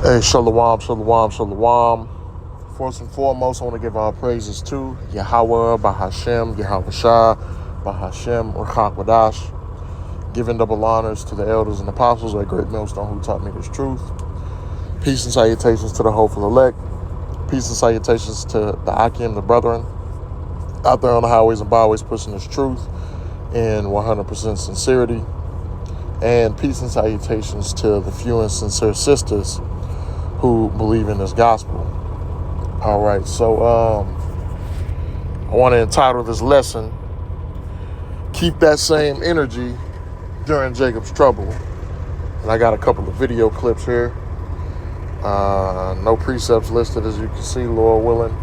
Hey, shalom, shalom, shalom. First and foremost, I want to give our praises to Yahweh, Bahashem, Yahweh Shah, Bahashem, Ruach Wadash. Giving double honors to the elders and apostles at Great Millstone who taught me this truth. Peace and salutations to the hopeful elect. Peace and salutations to the Akim, the brethren, out there on the highways and byways pushing this truth in 100% sincerity. And peace and salutations to the few and sincere sisters who believe in this gospel. All right, so I want to entitle this lesson, Keep That Same Energy During Jacob's Trouble. And I got a couple of video clips here. No precepts listed, as you can see, Lord willing.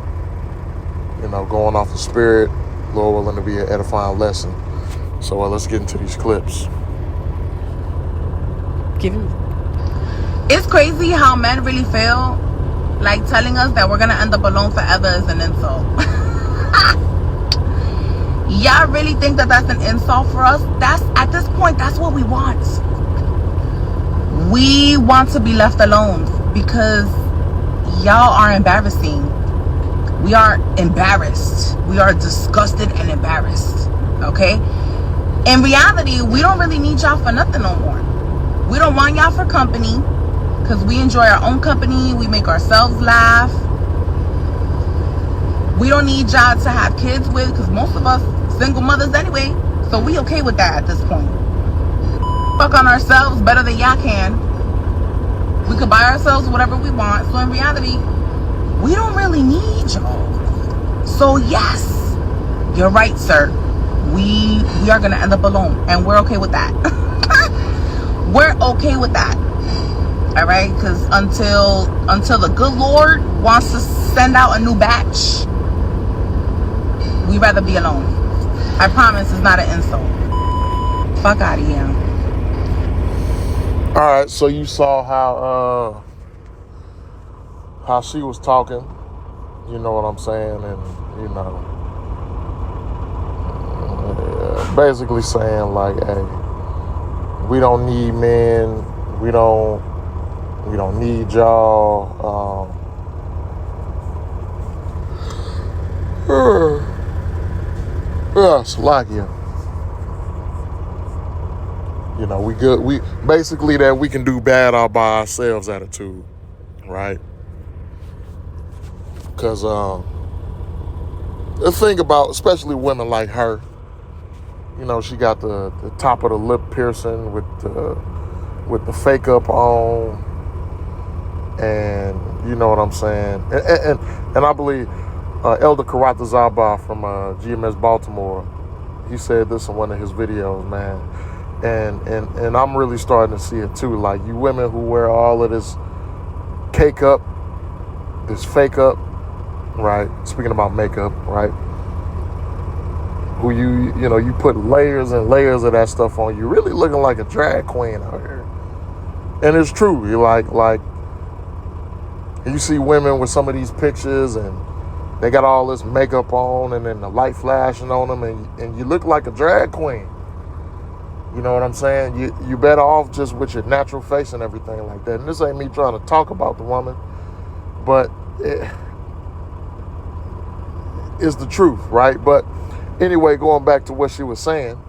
Going off the spirit, Lord willing, to be an edifying lesson. So let's get into these clips. It's crazy how men really feel like telling us that we're going to end up alone forever is an insult. Y'all really think that that's an insult for us? At this point, that's what we want. We want to be left alone because y'all are embarrassing. We are embarrassed. We are disgusted and embarrassed. Okay? In reality, we don't really need y'all for nothing no more. We don't want y'all for company because we enjoy our own company. We make ourselves laugh. We don't need y'all to have kids with because most of us single mothers anyway. So we okay with that at this point. Fuck on ourselves better than y'all can. We could buy ourselves whatever we want. So in reality, we don't really need y'all. So yes, you're right, sir. We are going to end up alone. And we're okay with that. We're okay with that. All right? Because until the good Lord wants to send out a new batch, we'd rather be alone. I promise it's not an insult. Fuck out of here. All right, so you saw how she was talking. You know what I'm saying? And, basically saying like, hey, we don't need men. We don't need y'all. Salakia. We good. We basically that we can do bad all by ourselves attitude, right? Because the thing about, especially women like her, she got the top of the lip piercing with the fake up on, and you know what I'm saying. And I believe Elder Karata Zaba from GMS Baltimore, he said this in one of his videos, man. And I'm really starting to see it too. Like, you women who wear all of this cake up, this fake up, right? Speaking about makeup, right? Who you put layers and layers of that stuff on. You really looking like a drag queen out here. And it's true. You like you see women with some of these pictures and they got all this makeup on and then the light flashing on them and you look like a drag queen. You know what I'm saying? You better off just with your natural face and everything like that. And this ain't me trying to talk about the woman, but it's the truth, right? But anyway, going back to what she was saying,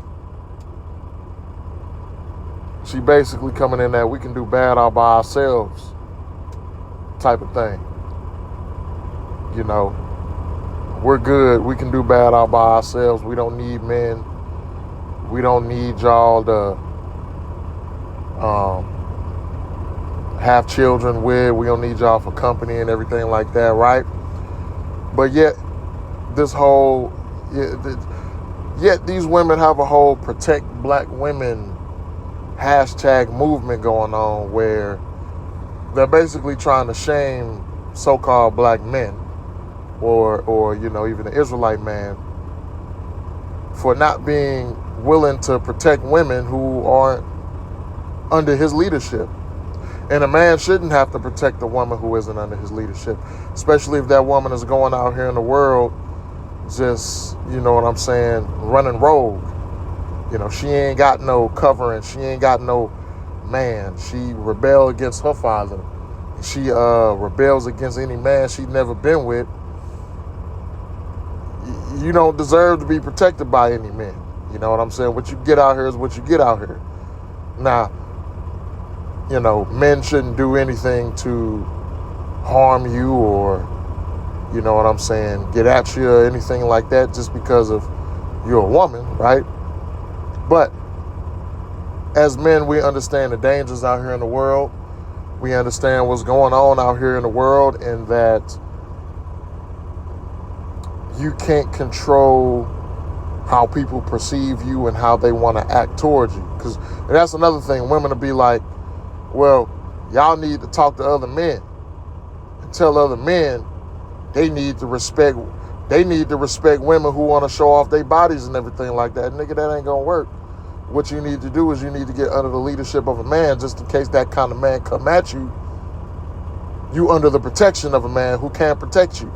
she basically coming in that we can do bad all by ourselves type of thing. We're good. We can do bad all by ourselves. We don't need men. We don't need y'all to have children with. We don't need y'all for company and everything like that, right? But yet these women have a whole protect black women hashtag movement going on where they're basically trying to shame so-called black men or even the Israelite man for not being willing to protect women who aren't under his leadership. And a man shouldn't have to protect a woman who isn't under his leadership, especially if that woman is going out here in the world just, running rogue. She ain't got no covering. She ain't got no man. She rebelled against her father. she rebels against any man she's never been with, you don't deserve to be protected by any men. You know what I'm saying? What you get out here is what you get out here. Now, men shouldn't do anything to harm you or, you know what I'm saying, get at you or anything like that just because of you're a woman, right? But as men, we understand the dangers out here in the world. We understand what's going on out here in the world, and that you can't control how people perceive you and how they want to act towards you. Because that's another thing. Women will be like, well, y'all need to talk to other men and tell other men they need to respect women who want to show off their bodies and everything like that. Nigga, that ain't gonna work. What you need to do is you need to get under the leadership of a man, just in case that kind of man come at you. You under the protection of a man who can protect you.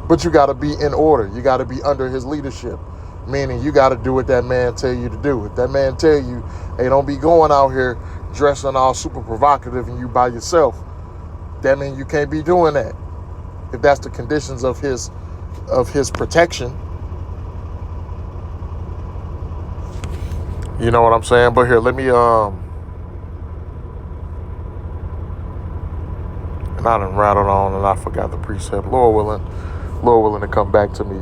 But you got to be in order. You got to be under his leadership, meaning you got to do what that man tell you to do. If that man tell you, hey, don't be going out here dressing all super provocative and you by yourself, that means you can't be doing that. If that's the conditions of his protection. You know what I'm saying? But here, let me, and I done rattled on and I forgot the precept. Lord willing to come back to me.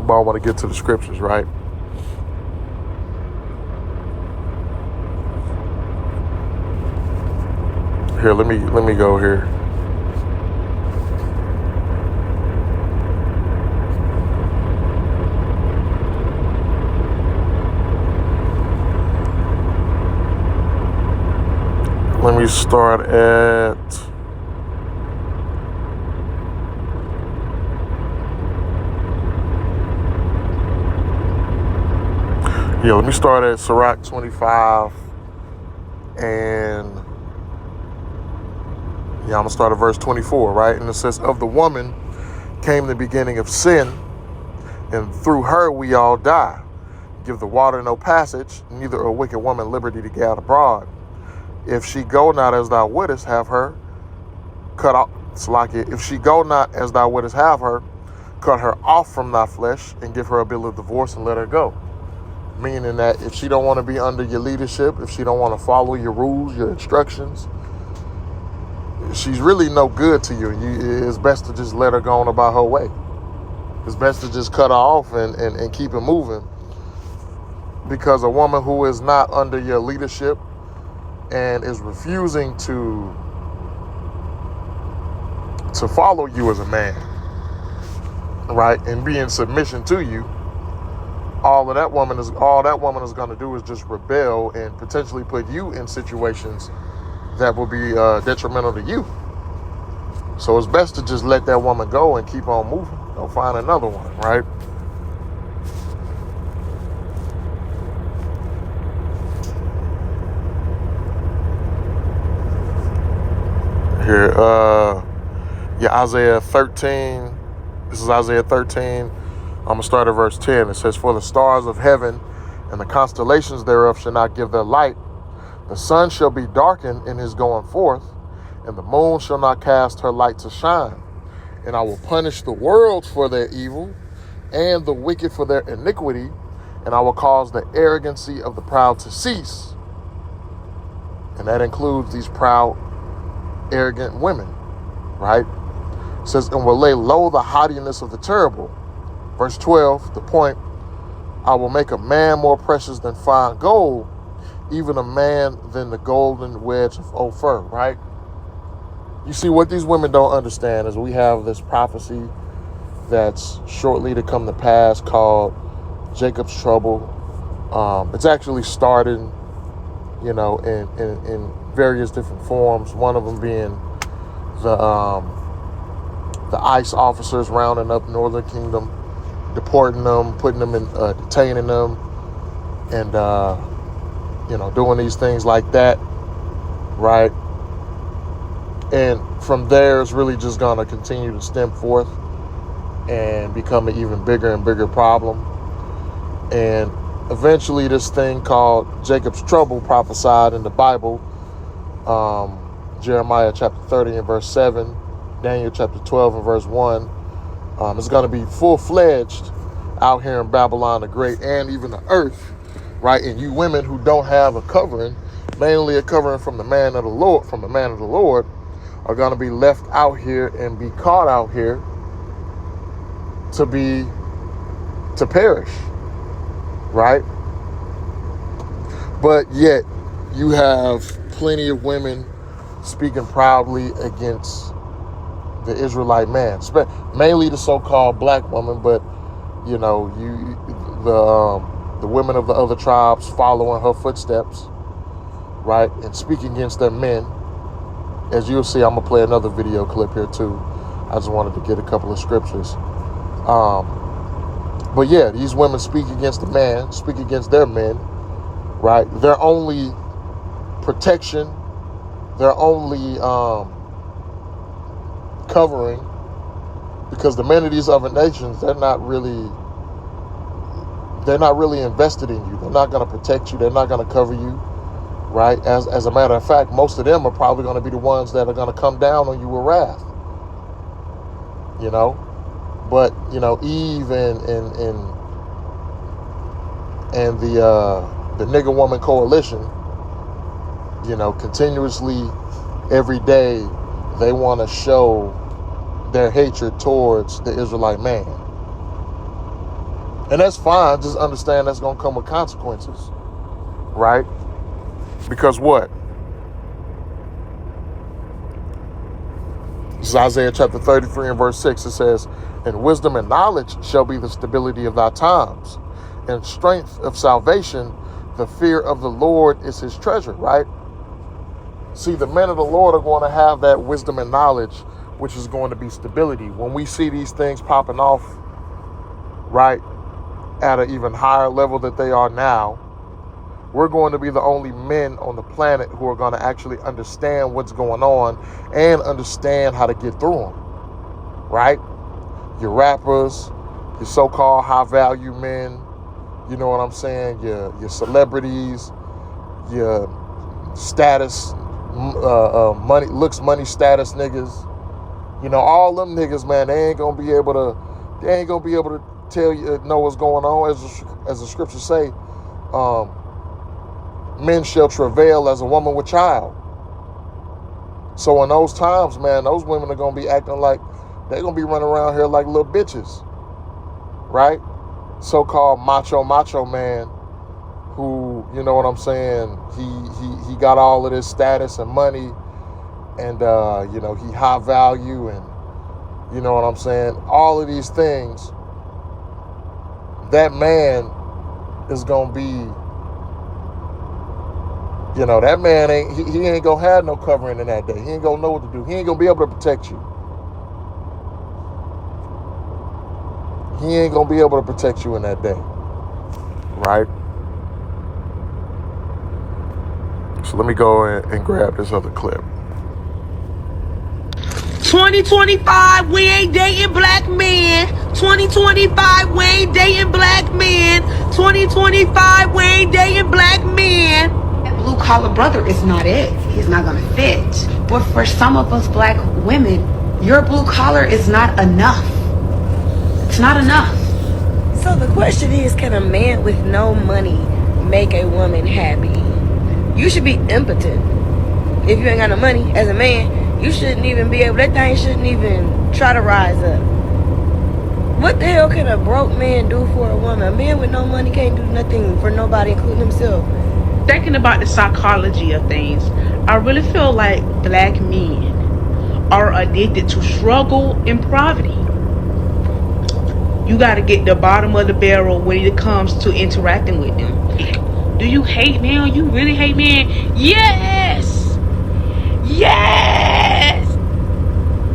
But I want to get to the scriptures, right? Here, let me go here. Let me start at let me start at Sirach 25, and I'm gonna start at verse 24, right? And it says, of the woman came the beginning of sin, and through her we all die. Give the water no passage, neither a wicked woman liberty to gad abroad. If she go not as thou wouldest have her, cut off. It's like it. If she go not as thou wouldest have her, cut her off from thy flesh, and give her a bill of divorce and let her go. Meaning that if she don't want to be under your leadership, if she don't want to follow your rules, your instructions, she's really no good to you. It's best to just let her go on about her way. It's best to just cut her off and keep it moving. Because a woman who is not under your leadership and is refusing to follow you as a man, right, and be in submission to you, all that woman is going to do is just rebel and potentially put you in situations that will be detrimental to you. So it's best to just let that woman go and keep on moving. Don't find another one, right? Here, Isaiah 13. This is Isaiah 13. I'm going to start at verse 10. It says, for the stars of heaven and the constellations thereof shall not give their light. The sun shall be darkened in his going forth, and the moon shall not cast her light to shine. And I will punish the world for their evil and the wicked for their iniquity, and I will cause the arrogancy of the proud to cease. And that includes these proud, arrogant women, right? It says, and will lay low the haughtiness of the terrible. Verse 12, the point, I will make a man more precious than fine gold, even a man than the golden wedge of Ophir, right? You see, what these women don't understand is we have this prophecy that's shortly to come to pass called Jacob's trouble. It's actually started, in various different forms. One of them being the ICE officers rounding up Northern Kingdom, deporting them, putting them in, detaining them, and doing these things like that, right? And from there, it's really just gonna continue to stem forth and become an even bigger and bigger problem. And eventually, this thing called Jacob's trouble, prophesied in the Bible, Jeremiah chapter 30 and verse 7, Daniel chapter 12 and verse 1. It's going to be full-fledged out here in Babylon the Great and even the earth, right? And you women who don't have a covering, mainly a covering from the man of the Lord, are going to be left out here and be caught out here to perish, right? But yet you have plenty of women speaking proudly against the Israelite man, mainly the so-called black woman, but you know, the women of the other tribes following her footsteps, right, and speaking against their men. As you'll see, I'm gonna play another video clip here too. I just wanted to get a couple of scriptures. But yeah, these women speak against the man, speak against their men, right? Their only protection, their only covering, because the men of these other nations, they're not really invested in you. They're not going to protect you. They're not going to cover you, right? As a matter of fact, most of them are probably going to be the ones that are going to come down on you with wrath, you know. But you know, Eve and the nigger woman coalition, you know, continuously every day they want to show their hatred towards the Israelite man. And that's fine. Just understand that's going to come with consequences, right? Because what? This is Isaiah chapter 33 and verse 6. It says, "And wisdom and knowledge shall be the stability of thy times, and strength of salvation, the fear of the Lord is his treasure," right? See, the men of the Lord are going to have that wisdom and knowledge, which is going to be stability. When we see these things popping off, right, at an even higher level that they are now, we're going to be the only men on the planet who are going to actually understand what's going on and understand how to get through them, right? Your rappers, your so-called high-value men, you know what I'm saying, your celebrities, your status, money status niggas, you know, all them niggas, man, they ain't gonna be able to tell you, know what's going on. As the scriptures say, men shall travail as a woman with child. So in those times, man, those women are gonna be acting like they're gonna be running around here like little bitches, right? So-called macho man, who, you know what I'm saying, he got all of this status and money, and you know, he high value, and you know what I'm saying, all of these things. That man is gonna be, you know, that man he ain't gonna have no covering in that day. He ain't gonna know what to do. He ain't gonna be able to protect you. He ain't gonna be able to protect you in that day, right? So let me go and grab this other clip. 2025, we ain't dating black men. 2025, we ain't dating black men. 2025, we ain't dating black men. That blue collar brother is not it. He's not gonna fit. But for some of us black women, your blue collar is not enough. It's not enough. So the question is, can a man with no money make a woman happy? You should be impotent. If you ain't got no money as a man, you shouldn't even be able, that thing shouldn't even try to rise up. What the hell can a broke man do for a woman? A man with no money can't do nothing for nobody, including himself. Thinking about the psychology of things, I really feel like black men are addicted to struggle and poverty. You got to get the bottom of the barrel when it comes to interacting with them. Do you hate men? You really hate men? Yes! Yes!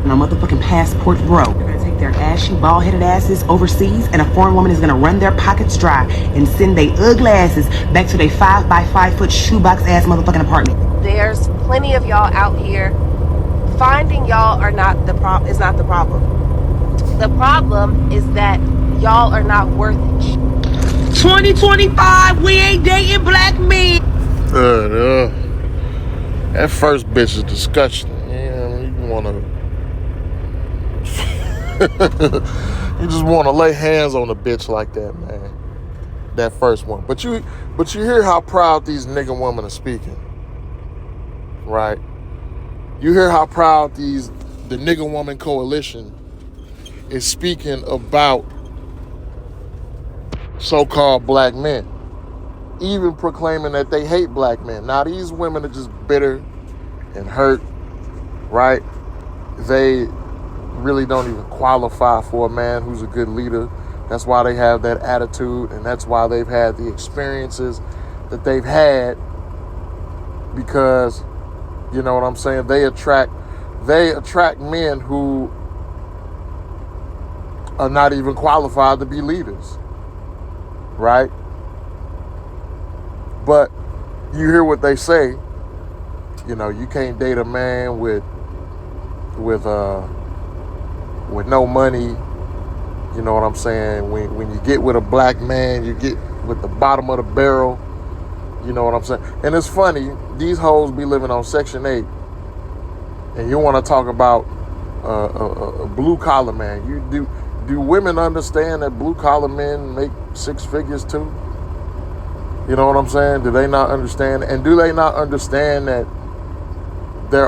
No motherfucking passport, bro. They're gonna take their ashy, bald-headed asses overseas, and a foreign woman is gonna run their pockets dry and send their ugly asses back to their 5x5 foot shoebox ass motherfucking apartment. There's plenty of y'all out here. Finding y'all are not the problem. Is not the problem. The problem is that y'all are not worth it. 2025, we ain't dating black men. That first bitch is disgusting. You wanna you just wanna lay hands on a bitch like that, man. That first one. But you hear how proud these nigga women are speaking. Right? You hear how proud the nigga woman coalition is speaking about so-called black men, even proclaiming that they hate black men. Now these women are just bitter and hurt, right? They really don't even qualify for a man who's a good leader. That's why they have that attitude, and that's why they've had the experiences that they've had, because, you know what I'm saying, they attract men who are not even qualified to be leaders, right? But you hear what they say, you know, you can't date a man with no money. You know what I'm saying? When you get with a black man, you get with the bottom of the barrel. You know what I'm saying? And it's funny, these hoes be living on Section 8, and you want to talk about a blue collar man. Do women understand that blue collar men make six figures too? You know what I'm saying? Do they not understand? And do they not understand that there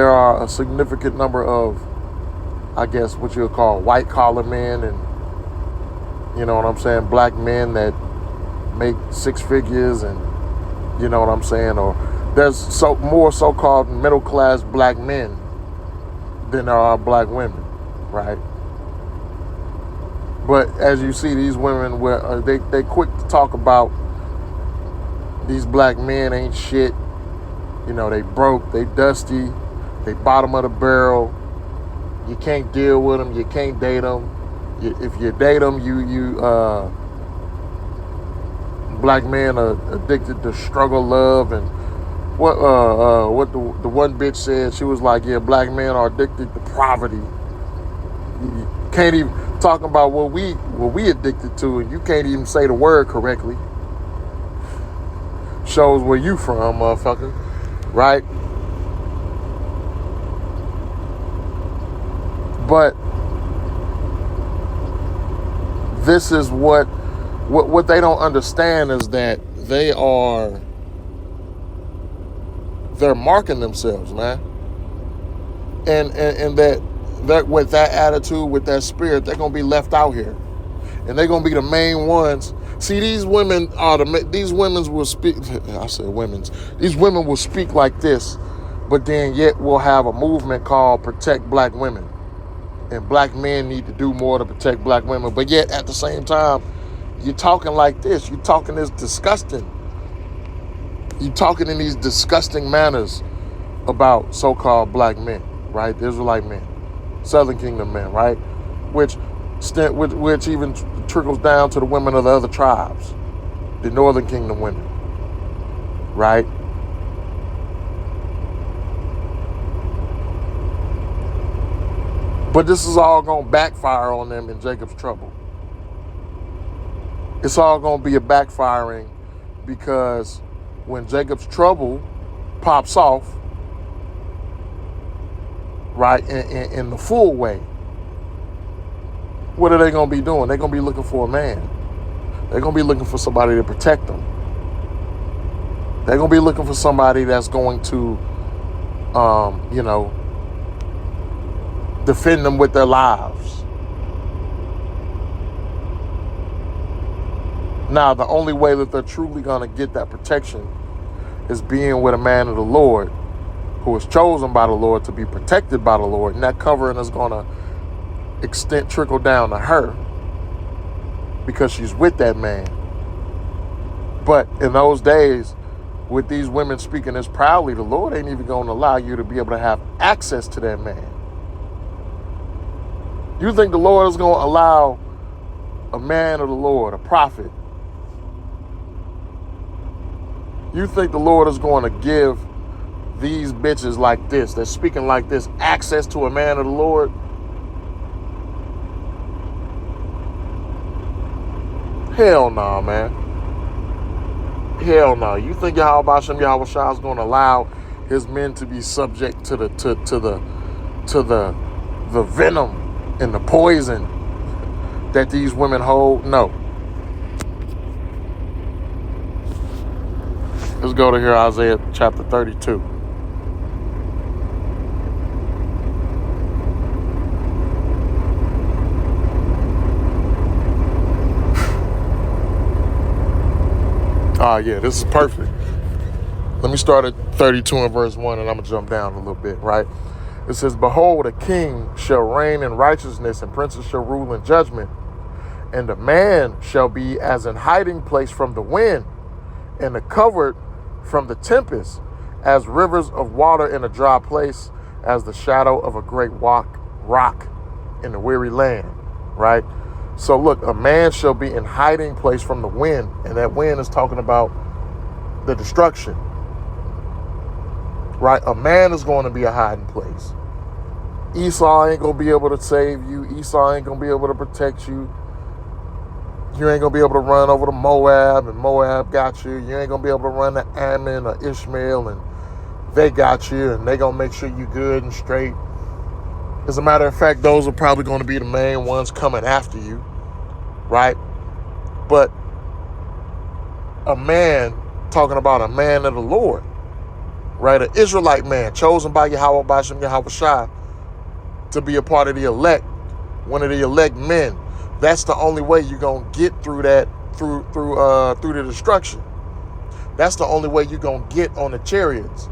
are a significant number of, I guess, what you would call white collar men, and, you know what I'm saying, black men that make six figures, and, you know what I'm saying, or there's more so-called middle class black men than there are black women, right? But as you see, these women, they quick to talk about these black men ain't shit. You know, they broke, they dusty, they bottom of the barrel. You can't deal with them, you can't date them. If you date them, black men are addicted to struggle love. And what the one bitch said, she was like, yeah, black men are addicted to poverty. You can't even talk about what we addicted to, and you can't even say the word correctly. Shows where you from, motherfucker, right? But this is what they don't understand, is that they're marking themselves, man. And that with that attitude, with that spirit, they're gonna be left out here, and they're gonna be the main ones. See, these women will speak. I said women's. These women will speak like this, but then yet we'll have a movement called Protect Black Women, and black men need to do more to protect black women. But yet at the same time, you're talking like this. You're talking this disgusting. You're talking in these disgusting manners about so-called black men, right? The Israelite men, Southern Kingdom men, right? Which even trickles down to the women of the other tribes, the Northern Kingdom women, right? But this is all going to backfire on them in Jacob's trouble. It's all going to be a backfiring, because when Jacob's trouble pops off, right, in the full way, what are they going to be doing? They're going to be looking for a man. They're going to be looking for somebody to protect them. They're going to be looking for somebody that's going to, defend them with their lives. Now, the only way that they're truly going to get that protection is being with a man of the Lord, who is chosen by the Lord to be protected by the Lord. And that covering is going to trickle down to her, because she's with that man. But in those days, with these women speaking this proudly, the Lord ain't even going to allow you to be able to have access to that man. You think the Lord is going to allow a man of the Lord, a prophet, you think the Lord is going to give these bitches like this, that's speaking like this, access to a man of the Lord? Hell nah, man. Hell no. You think Yahweh Hashem Yahweh Shah is going to allow his men to be subject to the venom and the poison that these women hold? No. Let's go to here, Isaiah chapter 32. Yeah, this is perfect. Let me start at 32 and verse 1, and I'm going to jump down a little bit, right? It says, behold, a king shall reign in righteousness, and princes shall rule in judgment. And a man shall be as an hiding place from the wind, and a covert from the tempest, as rivers of water in a dry place, as the shadow of a great rock in a weary land, right? So look, a man shall be in hiding place from the wind, and that wind is talking about the destruction, right? A man is going to be a hiding place. Esau ain't going to be able to save you. Esau ain't going to be able to protect you. You ain't going to be able to run over to Moab, and Moab got you. You ain't going to be able to run to Ammon or Ishmael, and they got you, and they going to make sure you good and straight. As a matter of fact, those are probably going to be the main ones coming after you, right? But a man, talking about a man of the Lord, right? An Israelite man chosen by Yahweh B'Shem Yahweh Shai to be a part of the elect, one of the elect men. That's the only way you're going to get through that, through the destruction. That's the only way you're going to get on the chariots.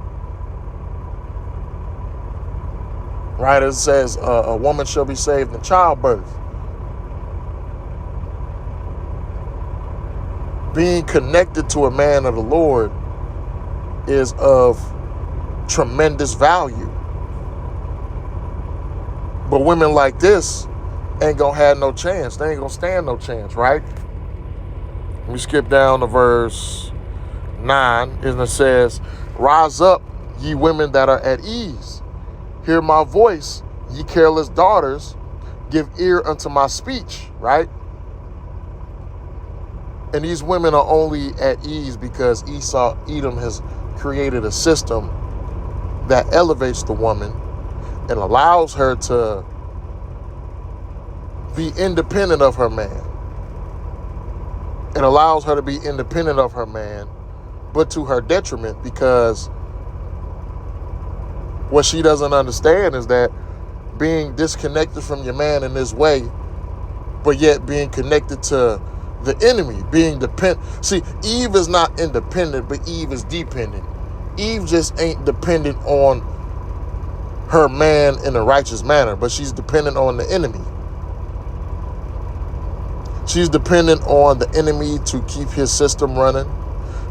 Right, it says a woman shall be saved in childbirth. Being connected to a man of the Lord is of tremendous value. But women like this ain't gonna have no chance. They ain't gonna stand no chance, right? Let me skip down to verse 9, and it says, rise up, ye women that are at ease. Hear my voice, ye careless daughters, give ear unto my speech, right? And these women are only at ease because Edom has created a system that elevates the woman and allows her to be independent of her man. It allows her to be independent of her man, but to her detriment, because what she doesn't understand is that being disconnected from your man in this way, but yet being connected to the enemy, being dependent. See, Eve is not independent, but Eve is dependent. Eve just ain't dependent on her man in a righteous manner, but she's dependent on the enemy. She's dependent on the enemy to keep his system running.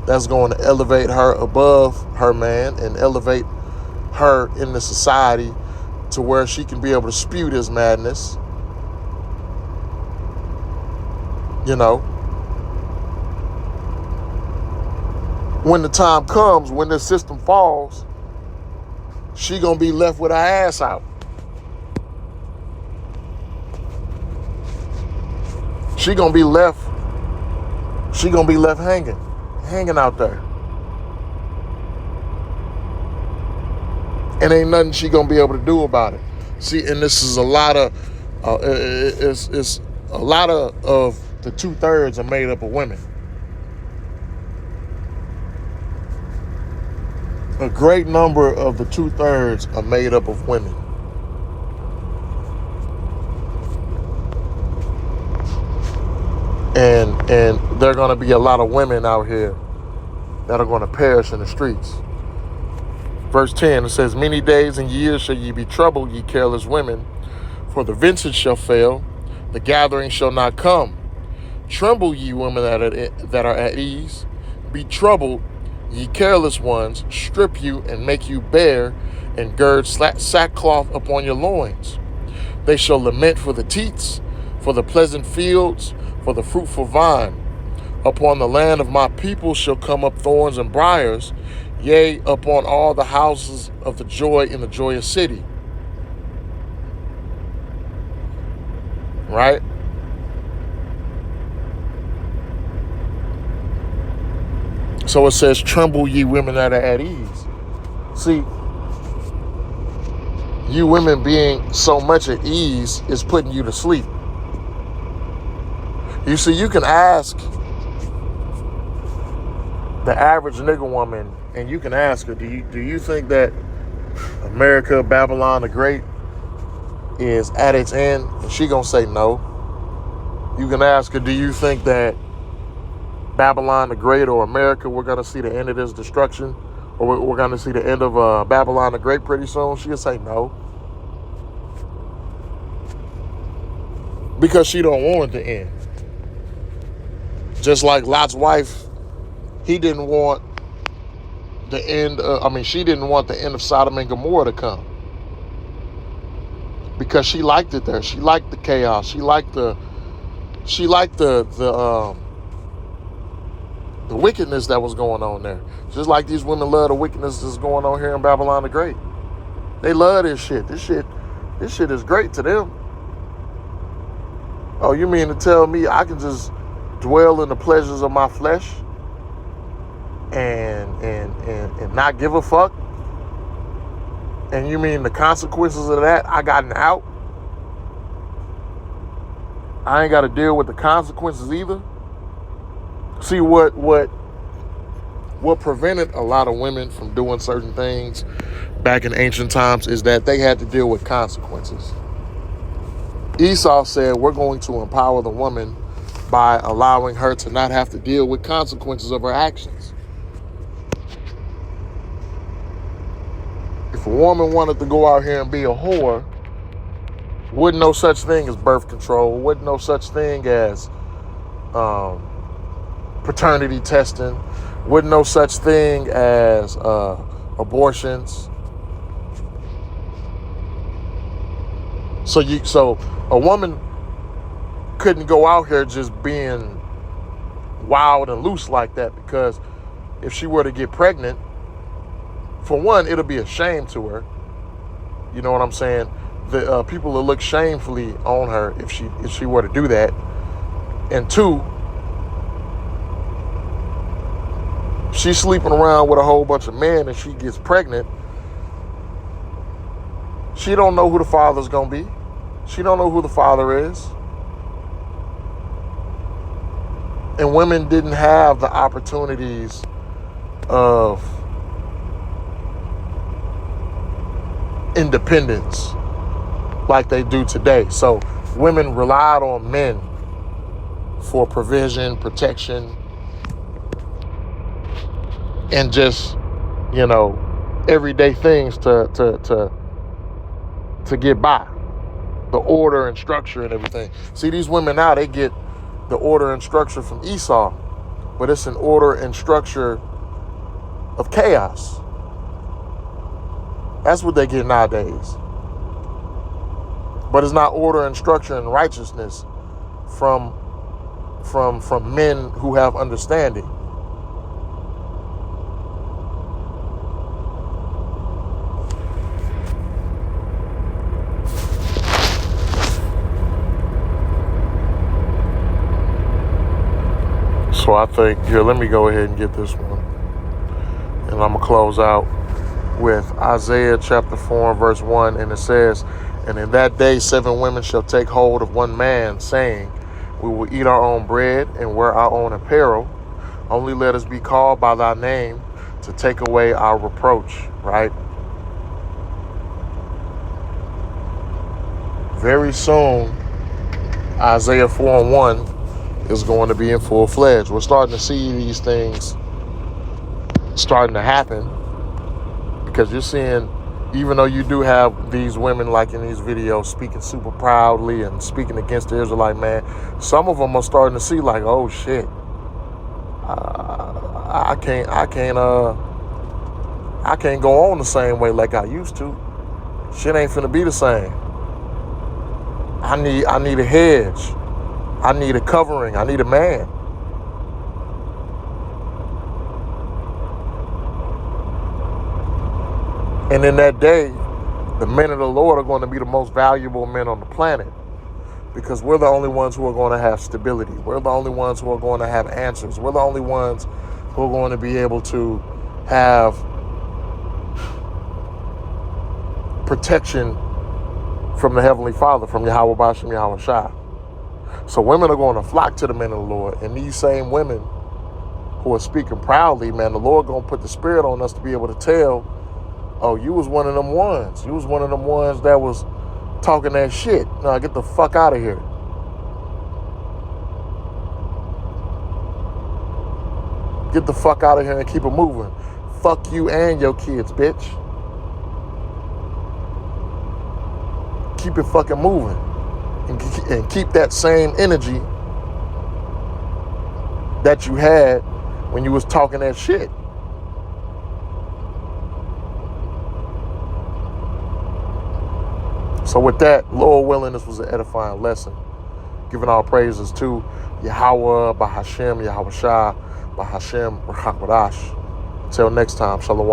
That's going to elevate her above her man and elevate her in the society to where she can be able to spew this madness. You know, when the time comes, when this system falls, she gonna be left with her ass out. She gonna be left hanging out there. And ain't nothing she gonna be able to do about it. See, and this is a lot of, it's a lot of the 2/3 are made up of women. A great number of the 2/3 are made up of women. And there are gonna be a lot of women out here that are gonna perish in the streets. Verse 10, it says, many days and years shall ye be troubled, ye careless women, for the vintage shall fail, the gathering shall not come. Tremble, ye women that are at ease. Be troubled, ye careless ones. Strip you and make you bare, and gird sackcloth upon your loins. They shall lament for the teats, for the pleasant fields, for the fruitful vine. Upon the land of my people shall come up thorns and briars, yea, upon all the houses of the joy in the joyous city. Right? So it says, tremble ye women that are at ease. See, you women being so much at ease is putting you to sleep. You see, you can ask the average nigga woman, and you can ask her, do you think that America, Babylon the Great, is at its end? And she gonna say no. You can ask her, do you think that Babylon the Great or America, we're gonna see the end of this destruction, or we're gonna see the end of Babylon the Great pretty soon? She'll say no, because she don't want it to end. Just like Lot's wife, he didn't want the end. She didn't want the end of Sodom and Gomorrah to come, because she liked it there. She liked the chaos. She liked the wickedness that was going on there. Just like these women love the wickedness that's going on here in Babylon the Great. They love this shit. This shit is great to them. Oh, you mean to tell me I can just dwell in the pleasures of my flesh and not give a fuck? And you mean the consequences of that, I gotten out? I ain't got to deal with the consequences either? See, what prevented a lot of women from doing certain things back in ancient times is that they had to deal with consequences. Esau said, we're going to empower the woman by allowing her to not have to deal with consequences of her actions. If a woman wanted to go out here and be a whore, wouldn't no such thing as birth control, wouldn't no such thing as paternity testing, wouldn't no such thing as abortions. So a woman couldn't go out here just being wild and loose like that, because if she were to get pregnant, for one, it'll be a shame to her. You know what I'm saying? The people will look shamefully on her if she were to do that. And two, she's sleeping around with a whole bunch of men and she gets pregnant. She don't know who the father's gonna be. She don't know who the father is. And women didn't have the opportunities of independence like they do today. So women relied on men for provision, protection, and just, everyday things to get by. The order and structure and everything. See, these women now, they get the order and structure from Esau, but it's an order and structure of chaos. That's what they get nowadays. But it's not order and structure and righteousness from men who have understanding. So I think, let me go ahead and get this one. And I'm going to close out with Isaiah chapter 4 and verse 1. And it says, and in that day 7 women shall take hold of one man, saying, we will eat our own bread and wear our own apparel. Only let us be called by thy name to take away our reproach. Right? Very soon, Isaiah 4 and 1 is going to be in full-fledged. We're starting to see these things starting to happen, because you're seeing, even though you do have these women like in these videos speaking super proudly and speaking against the Israelite man, some of them are starting to see like, oh shit, I can't go on the same way like I used to. Shit ain't finna be the same. I need a hedge. I need a covering. I need a man. And in that day, the men of the Lord are going to be the most valuable men on the planet, because we're the only ones who are going to have stability. We're the only ones who are going to have answers. We're the only ones who are going to be able to have protection from the Heavenly Father, from Yahweh Bashem, Yahweh Shai. So women are going to flock to the men of the Lord. And these same women who are speaking proudly, man, the Lord going to put the spirit on us to be able to tell, oh, you was one of them ones. You was one of them ones that was talking that shit. Now get the fuck out of here. Get the fuck out of here and keep it moving. Fuck you and your kids, bitch. Keep it fucking moving. And keep that same energy that you had when you was talking that shit. So with that, Lord willing, this was an edifying lesson. Giving all praises to Yahweh, Bahashem, Yahweh Shai, Bahashem, Rachak Badash. Until next time, Shalom.